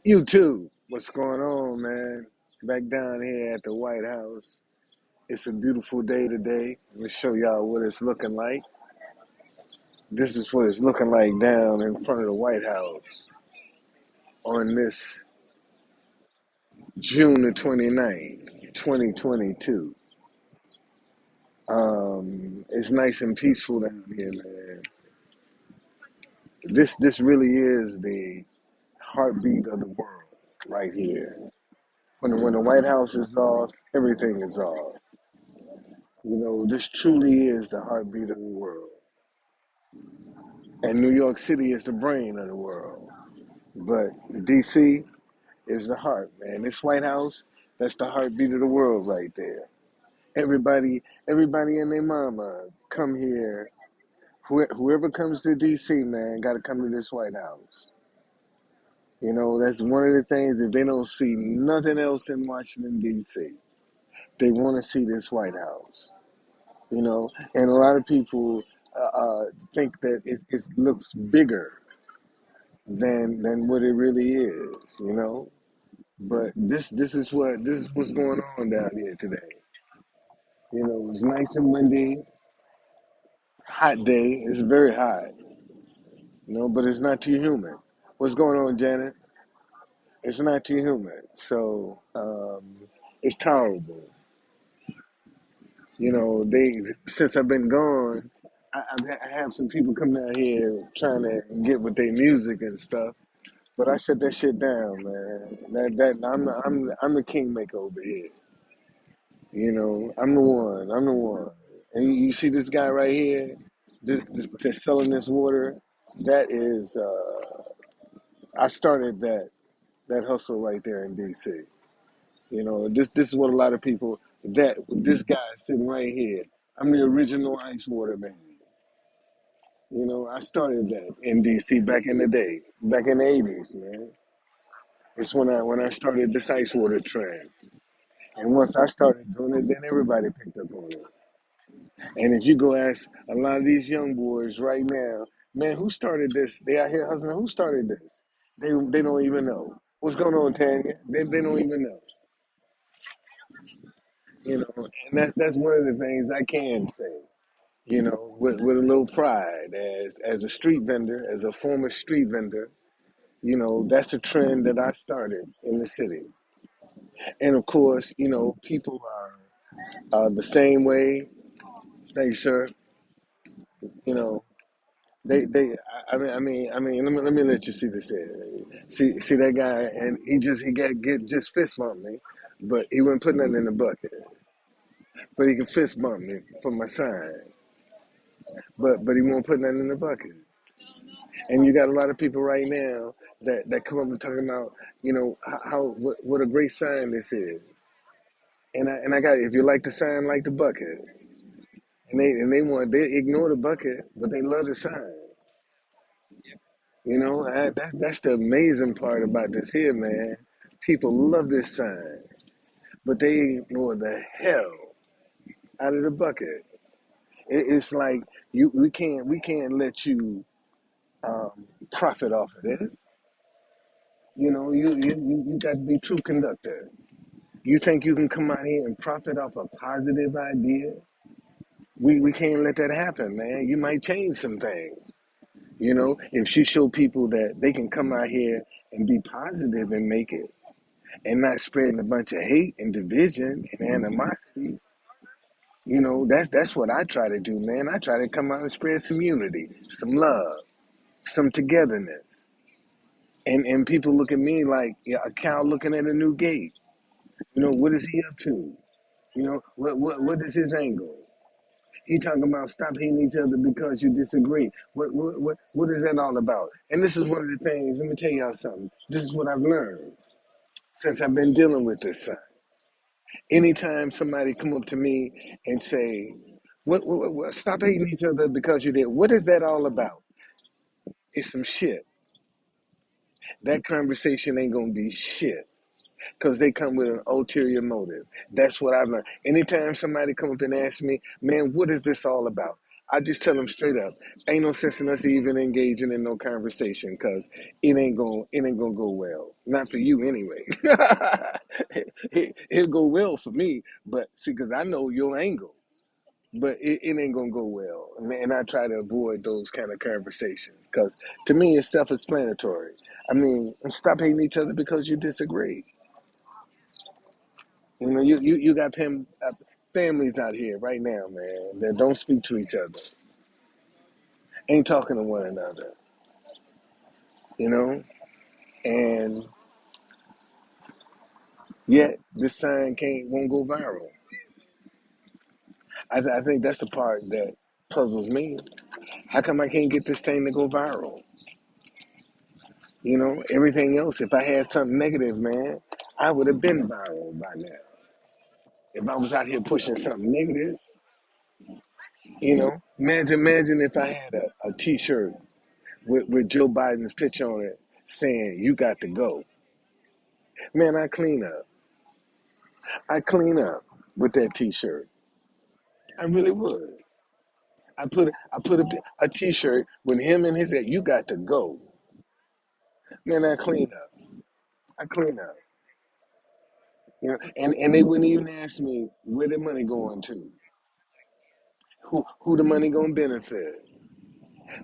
You too. What's going on, man? Back down here at the White House. It's a beautiful day today. Let me show y'all what it's looking like. This is what it's looking like down in front of the White House on this June the 29th, 2022. It's nice and peaceful down here, man. This really is the heartbeat of the world right here. When the White House is off, everything is off. This truly is the heartbeat of the world. And New York City is the brain of the world. But DC is the heart, man. This White House, that's the heartbeat of the world right there. Everybody and their mama come here. Whoever comes to DC, man, got to come to this White House. That's one of the things, if they don't see nothing else in Washington, D.C., they want to see this White House. And a lot of people think that it looks bigger than what it really is. But this is what's going on down here today. It's nice and windy, hot day. It's very hot, but it's not too humid. What's going on, Janet? It's not too humid, so it's tolerable. They since I've been gone, I have some people come down here trying to get with their music and stuff. But I shut that shit down, man. I'm the kingmaker over here. I'm the one. I'm the one. And you see this guy right here, this selling this water. That is, I started that hustle right there in D.C. This is what a lot of people that this guy sitting right here. I'm the original ice water man. I started that in D.C. back in the day, back in the '80s, man. It's when I started this ice water trend. And once I started doing it, then everybody picked up on it. And if you go ask a lot of these young boys right now, man, who started this? They out here hustling. Who started this? They don't even know. What's going on, Tanya? They don't even know. And that's one of the things I can say. With a little pride as a street vendor, as a former street vendor. That's a trend that I started in the city. And of course, people are the same way. Thank you, sir. You know, they. I mean. Let me let you see this here. See that guy, and he got get just fist bumped me, but he wouldn't put nothing in the bucket. But he can fist bump me for my sign, but he won't put nothing in the bucket. And you got a lot of people right now that come up and talking about, what a great sign this is. And I got, if you like the sign, like the bucket. And they ignore the bucket, but they love the sign. That's the amazing part about this here, man. People love this sign, but they ignore the hell out of the bucket. It's like we can't let you profit off of this. You got to be true conductor. You think you can come out here and profit off a positive idea? We can't let that happen, man. You might change some things. If she show people that they can come out here and be positive and make it and not spreading a bunch of hate and division and animosity, that's what I try to do, man. I try to come out and spread some unity, some love, some togetherness. And people look at me like, yeah, a cow looking at a new gate. What is he up to? What is his angle? He talking about stop hating each other because you disagree. What is that all about? And this is one of the things. Let me tell y'all something. This is what I've learned since I've been dealing with this son. Anytime somebody come up to me and say, what stop hating each other because you did. What is that all about? It's some shit. That conversation ain't gonna be shit because they come with an ulterior motive. That's what I've learned. Anytime somebody come up and ask me, man, what is this all about? I just tell them straight up, ain't no sense in us even engaging in no conversation because it ain't gonna go well. Not for you anyway. It'll go well for me, but see, because I know your angle, but it ain't gonna go well. And I try to avoid those kind of conversations because to me it's self-explanatory. I mean, stop hating each other because you disagree. You know, you got families out here right now, man, that don't speak to each other, ain't talking to one another. You know, and yet this sign can't won't go viral. I think that's the part that puzzles me. How come I can't get this thing to go viral? You know, everything else. If I had something negative, man, I would have been viral by now. If I was out here pushing something negative, you know, imagine if I had a T-shirt with Joe Biden's picture on it saying "You got to go." Man, I clean up. I clean up with that T-shirt. I really would. I put a T-shirt with him and his head. You got to go, man. I clean up. I clean up. You know, and they wouldn't even ask me where the money going to, who the money gonna benefit,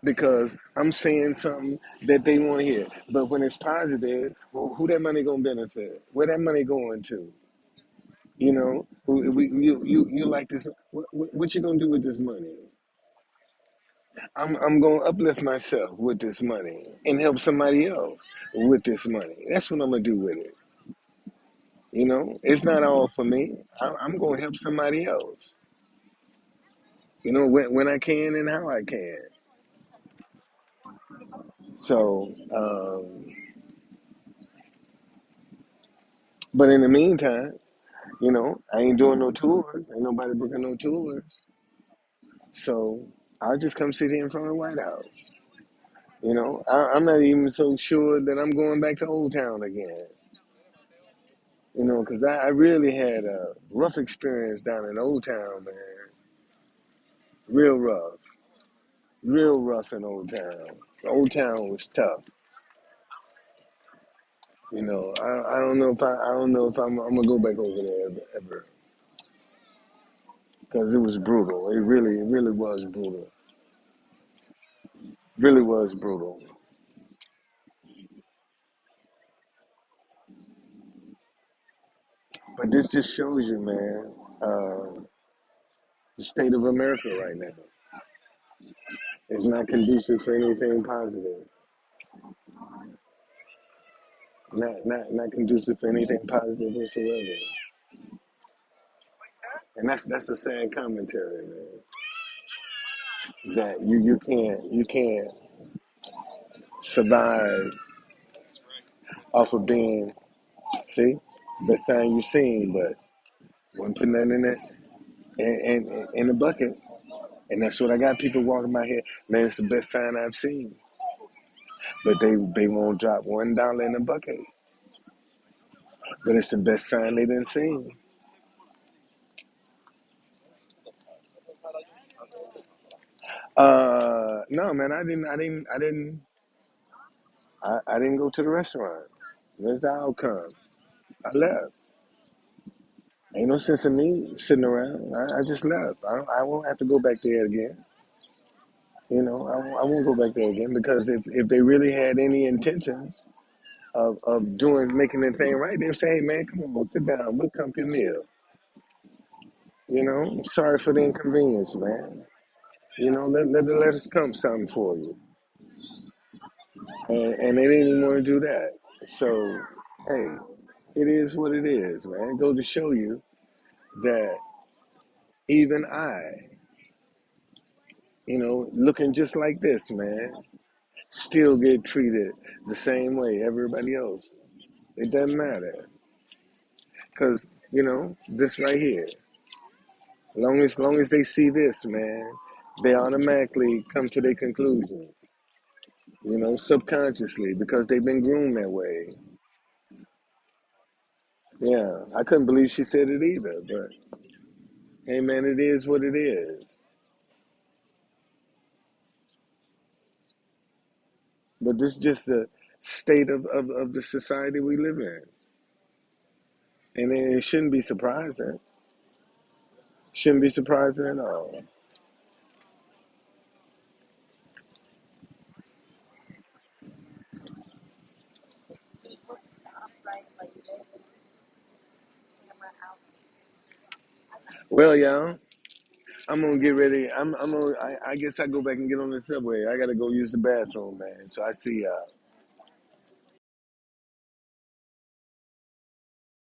because I'm saying something that they want to hear. But when it's positive, well, who that money gonna benefit? Where that money going to? You know, you like this? What you gonna do with this money? I'm gonna uplift myself with this money and help somebody else with this money. That's what I'm gonna do with it. You know, it's not all for me. I'm gonna help somebody else. You know, when I can and how I can. So, but in the meantime, you know, I ain't doing no tours. Ain't nobody booking no tours. So I'll just come sit here in front of the White House. You know, I'm not even so sure that I'm going back to Old Town again. You know, because I really had a rough experience down in Old Town, man. Real rough. Real rough in Old Town. Old Town was tough. You know, I don't know if I don't know if I'm gonna go back over there ever, because it was brutal. It really was brutal. Really was brutal. But this just shows you, man, the state of America right now is not conducive for anything positive. Not conducive for anything positive whatsoever. And that's a sad commentary, man. That you can't survive off of being, see, best time you've seen, but wasn't putting that in it and in the bucket. And that's what I got people walking by here. Man, it's the best sign I've seen. But they won't drop $1 in the bucket. But it's the best sign they didn't see. No, man, I didn't go to the restaurant. That's the outcome. I left. Ain't no sense in me sitting around. I just left. I won't have to go back there again. You know, I won't go back there again because if they really had any intentions of making the thing right, they'd say, hey, man, come on, sit down. We'll come to your meal. You know, I'm sorry for the inconvenience, man. You know, let us come something for you. And they didn't even want to do that. So, hey, it is what it is, man. It goes to show you that even I, you know, looking just like this, man, still get treated the same way everybody else. It doesn't matter. Because, you know, this right here, long as they see this, man, they automatically come to their conclusion, you know, subconsciously, because they've been groomed that way. Yeah, I couldn't believe she said it either, but hey, man, it is what it is. But this is just the state of the society we live in. And it shouldn't be surprising. Shouldn't be surprising at all. Well, y'all, I'm gonna get ready. I guess I go back and get on the subway. I gotta go use the bathroom, man. So I see y'all.